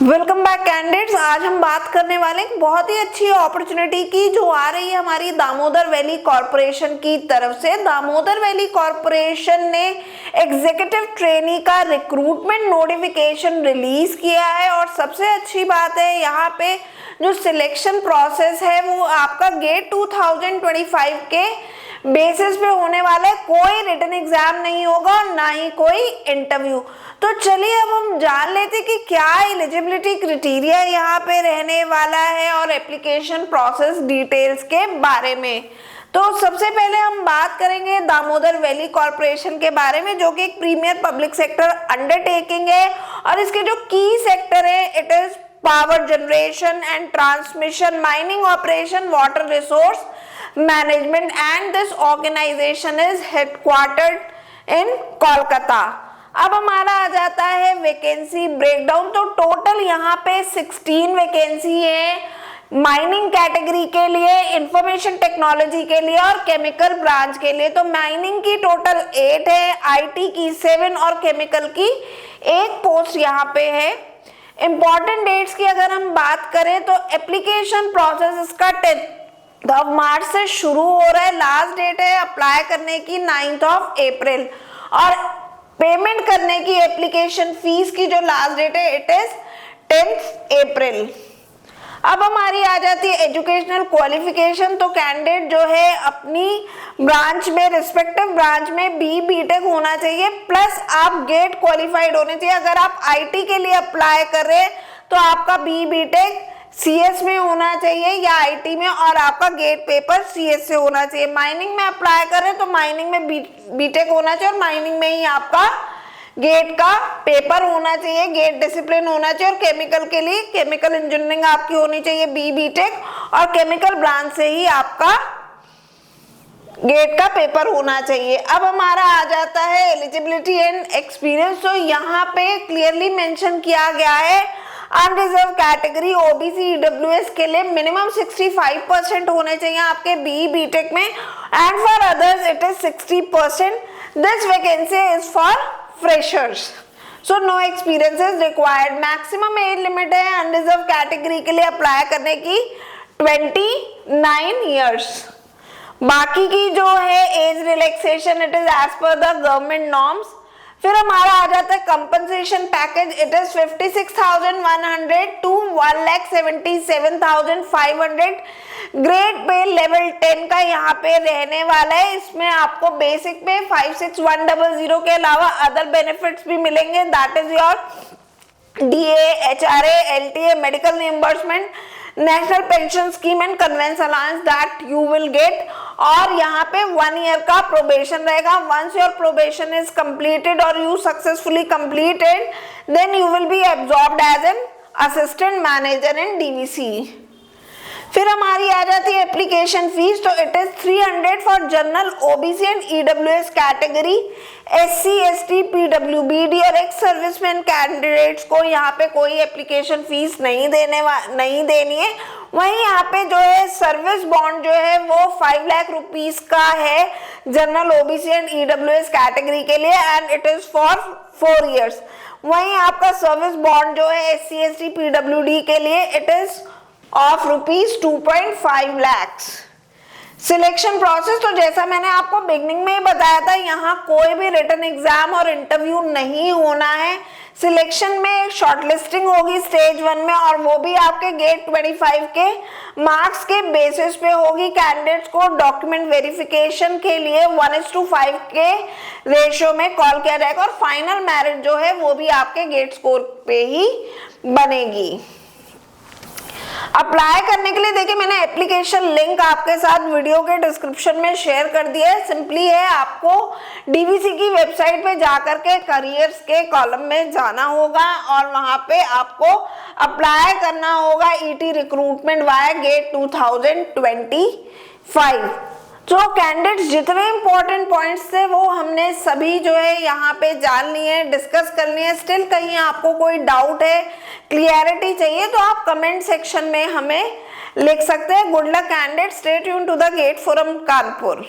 Welcome back candidates. आज हम बात करने वाले हैं बहुत ही अच्छी अपॉर्चुनिटी की जो आ रही है हमारी दामोदर वैली कॉरपोरेशन की तरफ से। दामोदर वैली कॉरपोरेशन ने एग्जीक्यूटिव ट्रेनी का रिक्रूटमेट नोटिफिकेशन रिलीज किया है और सबसे अच्छी बात है यहाँ पे जो सिलेक्शन प्रोसेस है वो आपका गेट 2025 के बेसिस पे होने वाला है। कोई रिटन एग्जाम नहीं होगा और ना ही कोई इंटरव्यू। तो चलिए अब हम जान लेते कि क्या एलिजिबिलिटी क्राइटेरिया यहाँ पे रहने वाला है और एप्लीकेशन प्रोसेस डिटेल्स के बारे में। तो सबसे पहले हम बात करेंगे दामोदर वैली कॉरपोरेशन के बारे में, जो कि एक प्रीमियर पब्लिक सेक्टर अंडरटेकिंग है और इसके जो की सेक्टर है it is power generation and transmission, mining operation, water resource management, and this organization is headquartered in Kolkata. अब हमारा आ जाता है वैकेंसी ब्रेकडाउन। तो टोटल यहाँ पे 16 वैकेंसी है माइनिंग कैटेगरी के लिए, इंफॉर्मेशन टेक्नोलॉजी के लिए और केमिकल ब्रांच के लिए। तो माइनिंग की टोटल 8 है, आईटी की 7 और केमिकल की 1 पोस्ट यहाँ पे है। इंपॉर्टेंट डेट्स की अगर हम बात करें तो एप्लीकेशन प्रोसेस इसका 10 मार्च से शुरू हो रहा है। लास्ट डेट है अप्लाई करने की 9 अप्रैल और पेमेंट करने की एप्लीकेशन फीस की जो लास्ट डेट है इट इज 10 अप्रैल। अब हमारी आ जाती है एजुकेशनल क्वालिफिकेशन। तो कैंडिडेट जो है अपनी ब्रांच में, रिस्पेक्टिव ब्रांच में बीटेक होना चाहिए प्लस आप गेट क्वालिफाइड होने चाहिए। अगर आप आईटी के लिए अप्लाई कर रहे हैं तो आपका बीटेक सीएस में होना चाहिए या आईटी में और आपका गेट पेपर सीएस से होना चाहिए। माइनिंग में अप्लाई कर रहे हैं तो माइनिंग में बीटेक होना चाहिए और माइनिंग में ही आपका गेट का पेपर होना चाहिए, गेट डिसिप्लिन होना चाहिए। और केमिकल के लिए केमिकल इंजीनियरिंग आपकी होनी चाहिए बीटेक और केमिकल ब्रांच से ही आपका गेट का पेपर होना चाहिए। अब हमारा आ जाता है एलिजिबिलिटी एंड एक्सपीरियंस। तो यहाँ पे क्लियरली मेंशन किया गया है अनरिजर्व कैटेगरी ओबीसी ईडब्ल्यूएस के लिए मिनिमम 65% होने चाहिए आपके बीटेक में and for others it is 60%। This vacancy is for freshers, so no experience is required. Maximum age limit है अनरिजर्व कैटेगरी के लिए अप्लाई करने की 29 ईयर्स। बाकी की जो है age relaxation it is as per the government norms. फिर हमारा आ जाता है compensation package. It is 56,100 to 1,77,500। Grade pay level 10 का यहाँ पे रहने वाला है। इसमें आपको बेसिक पे 56,100 के अलावा अदर बेनिफिट्स भी मिलेंगे। That is your DA, HRA, LTA, medical reimbursement, national pension scheme and conveyance allowance that you will get. और यहाँ पे 1 ईयर का प्रोबेशन रहेगा। Once your probation is completed और you successfully completed then you will be absorbed as an assistant manager in DVC. फिर हमारी आ जाती है एप्लीकेशन फीस। तो it is 300 for general OBC and EWS category, SC, ST, PWBD और ex serviceman candidates को यहाँ पे कोई एप्लीकेशन फीस नहीं देनी है। वहीं यहाँ पे जो है सर्विस बॉन्ड जो है वो 5 लाख रुपीस का है general OBC and EWS category के लिए and it is for 4 years. वहीं आपका सर्विस बॉन्ड जो है एससी, एसटी, पीडब्ल्यूडी के लिए it is of rupees 2.5 lakhs। Selection process तो जैसा मैंने आपको बिगनिंग में ही बताया था, यहाँ कोई भी रिटन एग्जाम और इंटरव्यू नहीं होना है। सिलेक्शन में एक शॉर्टलिस्टिंग होगी स्टेज 1 में और वो भी आपके गेट 25 के मार्क्स के बेसिस पे होगी। कैंडिडेट्स को डॉक्यूमेंट वेरिफिकेशन के लिए 1:5 के रेशियो में कॉल किया जाएगा और फाइनल मेरिट जो है वो भी आपके गेट स्कोर पे ही बनेगी। अप्लाई करने के लिए देखिए मैंने एप्लीकेशन लिंक आपके साथ वीडियो के डिस्क्रिप्शन में शेयर कर दिया है। सिंपली है आपको डीवीसी की वेबसाइट पे जाकर के करियर्स के कॉलम में जाना होगा और वहां पे आपको अप्लाई करना होगा ईटी रिक्रूटमेंट वाया गेट 2025। जो कैंडिडेट्स जितने इंपॉर्टेंट पॉइंट्स थे वो हमने सभी जो है यहाँ पे जान लिए, डिस्कस कर लिए। स्टिल कहीं आपको कोई डाउट है, क्लियरिटी चाहिए तो आप कमेंट सेक्शन में हमें लिख सकते हैं। Good luck candidate, stay tuned to the GATE forum Kanpur.